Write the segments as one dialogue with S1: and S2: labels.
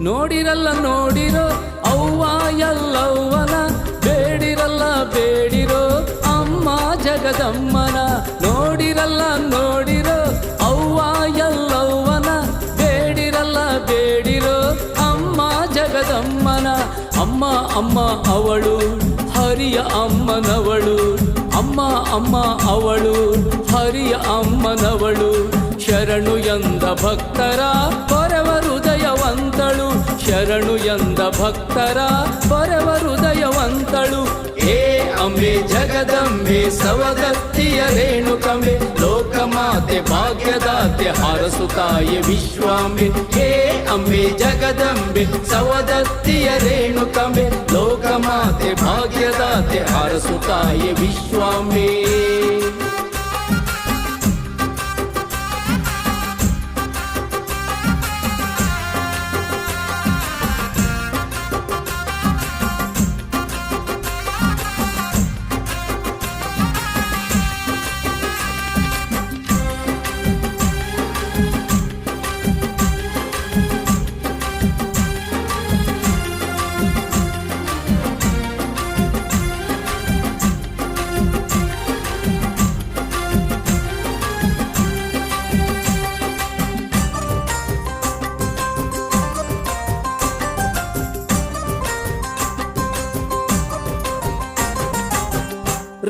S1: ನೋಡಿರಲ್ಲ ನೋಡಿರೋ ಅವ್ವ ಎಲ್ಲವ್ವನ, ಬೇಡಿರಲ್ಲ ಬೇಡಿರೋ ಅಮ್ಮ ಜಗದಮ್ಮನ. ನೋಡಿರಲ್ಲ ನೋಡಿರೋ ಅವ್ವ ಎಲ್ಲವ್ವನ, ಬೇಡಿರಲ್ಲ ಬೇಡಿರೋ ಅಮ್ಮ ಜಗದಮ್ಮನ. ಅಮ್ಮ ಅಮ್ಮ ಅವಳು ಹರಿಯ ಅಮ್ಮನವಳು, ಅಮ್ಮ ಅಮ್ಮ ಅವಳು ಹರಿಯ ಅಮ್ಮನವಳು. ಶರಣು ಎಂದ ಭಕ್ತರ ಪರವ ಹೃದಯವಂತಳು, ಶರಣು ಎಂದ ಭಕ್ತರ ಪರವ ಹೃದಯವಂತಳು. ಹೇ ಅಂಬೆ ಜಗದಂಬೆ ಸವದತ್ತಿಯ ರೇಣುಕಂಬೆ, ಲೋಕಮಾತೆ ಭಾಗ್ಯದಾತೆ ಹರಸುತ್ತಾಯೆ ವಿಶ್ವಾಂಬೆ. ಹೇ ಅಂಬೆ ಜಗದಂಬೆ ಸವದತ್ತಿಯ ರೇಣುಕಂಬೆ, ಲೋಕಮಾತೆ ಭಾಗ್ಯದಾತೆ ಹರಸುತ್ತಾಯೆ ವಿಶ್ವಾಂಬೆ.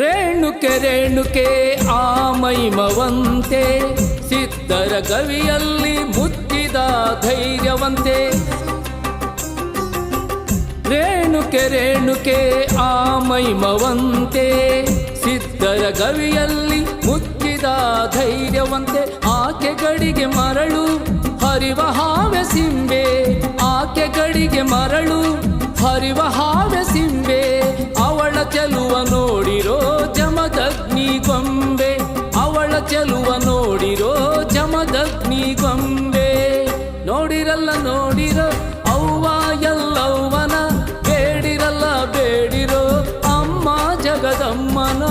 S1: ರೇಣುಕೆ ರೇಣುಕೆ ಆ ಮೈಮವಂತೆ, ಸಿದ್ಧರ ಕವಿಯಲ್ಲಿ ಮುತ್ತಿದ ಧೈರ್ಯವಂತೆ. ರೇಣುಕೆ ರೇಣುಕೆ ಆ ಮೈಮವಂತೆ, ಸಿದ್ಧರ ಕವಿಯಲ್ಲಿ ಮುತ್ತಿದ ಧೈರ್ಯವಂತೆ. ಆಕೆ ಗಡಿಗೆ ಮರಳು ಹರಿವ ಹಾವೆ ಸಿಂಬೆ, ಆಕೆ ಗಡಿಗೆ ಮರಳು ಹರಿವ ಹಾವೆ ಸಿಂಬೆ. ಅವಳ ಚೆಲುವ ನೋಡಿರೋ ಜಮದಗ್ನಿ ಗೊಂಬೆ, ಅವಳ ಚೆಲುವ ನೋಡಿರೋ ಜಮದಗ್ನಿ ಗೊಂಬೆ. ನೋಡಿರಲ್ಲ ನೋಡಿರೋ ಅವ್ವ ಎಲ್ಲವ್ವನ, ಬೇಡಿರಲ್ಲ ಬೇಡಿರೋ ಅಮ್ಮ ಜಗದಮ್ಮನ.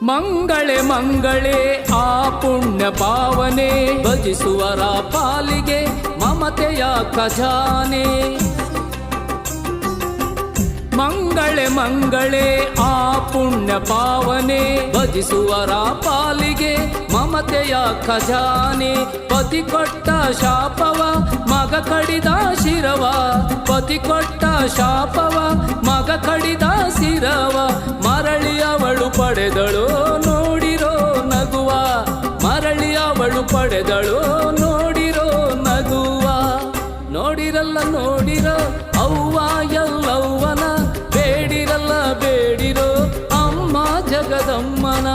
S1: ಮಂಗಳೆ ಮಂಗಳೆ ಆ ಪುಣ್ಯ ಪಾವನೆ, ಭಜಿಸುವರ ಪಾಲಿಗೆ ಮಮತೆಯ ಖಜಾನೆ. ಮಂಗಳೆ ಮಂಗಳೆ ಆ ಪುಣ್ಯ ಪಾವನೆ, ಭಜಿಸುವರ ಪಾಲಿಗೆ ಮಮತೆಯ ಖಜಾನೆ. ಪತಿ ಕೊಟ್ಟ ಶಾಪವ ಮಗ ಕಡಿದ ಶಿರವ, ಪತಿ ಕೊಟ್ಟ ಶಾಪವ ಮಗ ಕಡಿದ ಶಿರವ. ಮರಳಿ ಅವಳು ಪಡೆದಳು ನೋಡಿರೋ ನಗುವ, ಮರಳಿ ಅವಳು ಪಡೆದಳು ನೋಡಿರೋ ನಗುವ. ನೋಡಿರಲ್ಲ ನೋಡಿರೋ ಅವ್ವ ಎಲ್ಲವ್ವನ, ಬೇಡಿರಲ್ಲ ಬೇಡಿರೋ ಅಮ್ಮ ಜಗದಮ್ಮನ.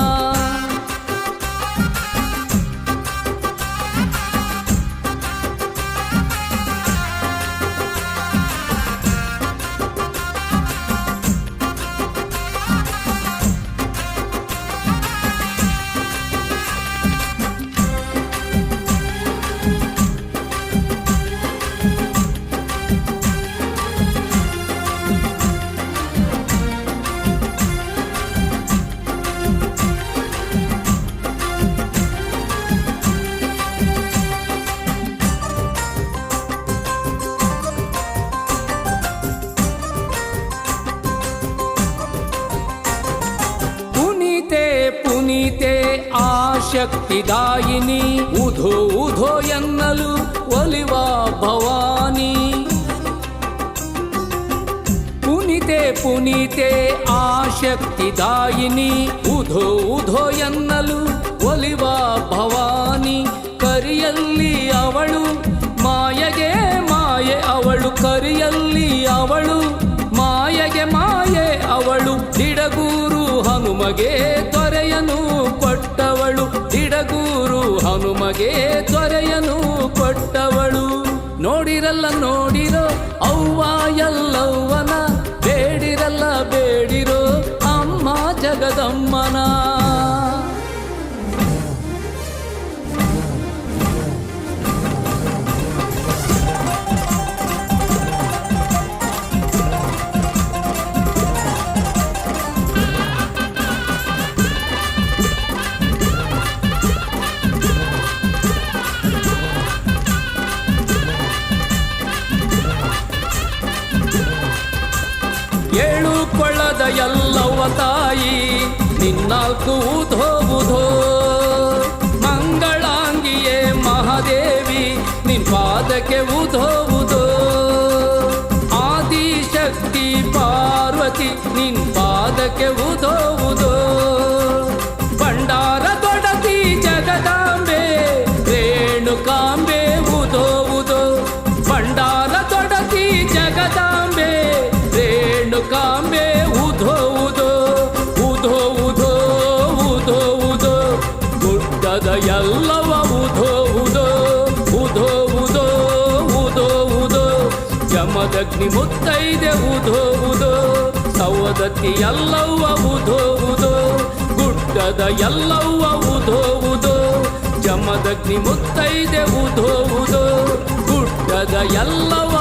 S1: ಶಕ್ತಿದಾಯಿನಿ ಉಧೋ ಉಧೋ ಎನ್ನಲು ಒಲಿವ ಭವಾನಿ ಪುನಿತೆ ಪುನೀತೆ ಆ ಶಕ್ತಿದಾಯಿನಿ ಉಧೋ ಉಧೋ ಎನ್ನಲು ಒಲಿವ ಭವಾನಿ ಕರಿಯಲ್ಲಿ ಅವಳು ಮಾಯಗೆ ಮಾಯೆ ಅವಳು ಕರಿಯಲ್ಲಿ ಅವಳು ಮಾಯಗೆ ಮಾಯೆ ಅವಳು ದಿಡಗೂರು ಹನುಮಗೆ ದೊರೆಯನು ಕೊಟ್ಟವಳು ದಿಡಗೂರು ಹನುಮಗೆ ದೊರೆಯನು ಕೊಟ್ಟವಳು ನೋಡಿರಲ್ಲ ನೋಡಿರೋ ಅವ್ವ ಎಲ್ಲವ್ವನ ಬೇಡಿರಲ್ಲ ಬೇಡಿರೋ ಅಮ್ಮ ಜಗದಮ್ಮನ ಏಳು ಕೊಳ್ಳದ ಎಲ್ಲವ್ವ ತಾಯಿ ನಿನ್ನಾಲ್ಕು ಉಧೋ ಉಧೋ ಮಂಗಳಾಂಗಿಯೇ ಮಹಾದೇವಿ ನಿನ್ ಪಾದಕ್ಕೆ ಉಧೋ ಉಧೋ ಆದಿಶಕ್ತಿ ಪಾರ್ವತಿ ನಿನ್ ಪಾದಕ್ಕೆ ಉಧೋ ಉಧೋ ಭಂಡಾರ ದೊಡತಿ ಜಗದಾಂಬೆ ರೇಣುಕಾಂಬೆ ಉಧೋ ಉಧೋ ಭಂಡಾರ ದೊಡತಿ ಜಗದಾಂಬೆ ರೇಣುಕಾಂಬೆ ಉಧೋ ಉಧೋ ಉಧೋ ಉಧೋ ಉಧೋ ಉಧೋ ಗುಡ್ಡದ ಎಲ್ಲವ ಉಧೋ ಉಧೋ ಉಧೋ ಉಧೋ ಉಧೋ ಉಧೋ ಜಮದಗ್ನಿ ಮುತ್ತೈದೆ ಉಧೋ ಉಧೋ ಸವದತ್ತಿ ಎಲ್ಲವ್ವ ಉಧೋ ಉಧೋ ಗುಡ್ಡದ ಎಲ್ಲವ್ವ ಉಧೋ ಉಧೋ ಜಮದಗ್ನಿ ಮುತ್ತೈದೆ ಉಧೋ ಉಧೋ ಗುಡ್ಡದ ಎಲ್ಲವ